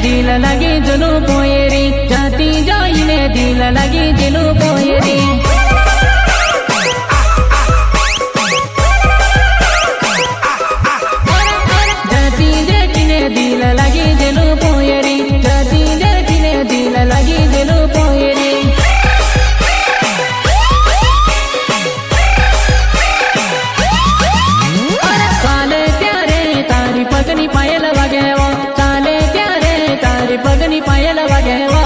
દિલ લાગી જનું પોયરી, જાતી જોઈને દિલ લાગી જનું પોયરી. જાતી દેખીને દિલ લાગી જનું પોયરી, જાતી દેખીને દિલ લાગી જનું પોયરી. ચાલે ત્યારે તારી પગની પાયલ વાગેવો, ચાલે ત્યારે તારી પગની પાયલ વાગેવો.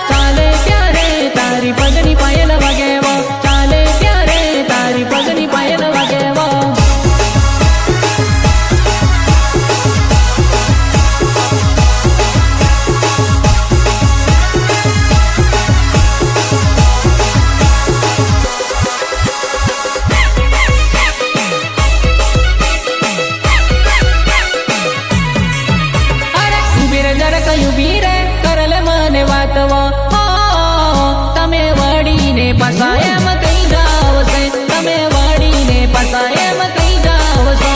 ચાલે ત્યારે તારી પગની પાયલ વાગેવો, ચાલે ત્યારે તારી પગની પાયલ વાગેવો. ઉભી રે કરલે મને વાતવો, તમે વળીને પાછા એમ કઈ જાવ છે, તમે વળીને પાછા એમ કઈ જાવ છો.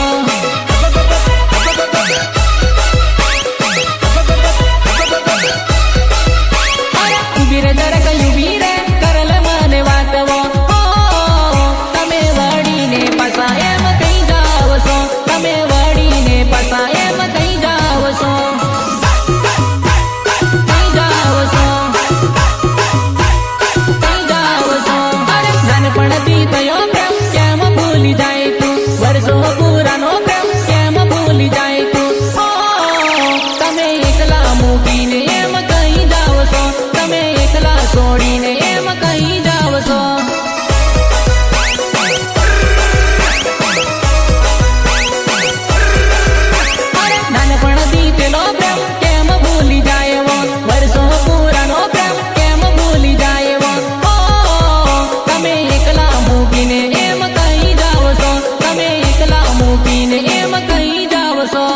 ઉભી રે જરાક ઉભી રે કરલે મને વાતવો, તમે વળીને પાછા એમ કઈ જાવ છો, તમે વળીને પાછા એમ કઈ જાવ છો. નાનપણથી થયો પ્રેમ કેમ ભૂલી જાય તું, વર્ષો પુરાનો પ્રેમ કેમ ભૂલી જાય તું. તમે એકલા મૂકીને એમ કઈ જાવ છો, તમે એકલા છોડીને એમ કઈ જાવ છો. નાનપણથી પેલો પ્રેમ કેમ ભૂલી જાય એવો, વર્ષો પુરાનો પ્રેમ કેમ ભૂલી જાય એવો. તમે એકલા મૂકીને એમ કઈ જાવ છો, તમે એકલા મૂકીને એમ કઈ જાવ છો.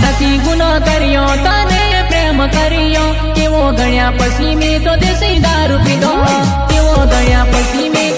નથી ગુનો કર્યો તને પ્રેમ કર્યો, કેવો ગણ્યા પછી મેં તો દેશી દારૂ પીધો, કેવો ગણ્યા પછી મેં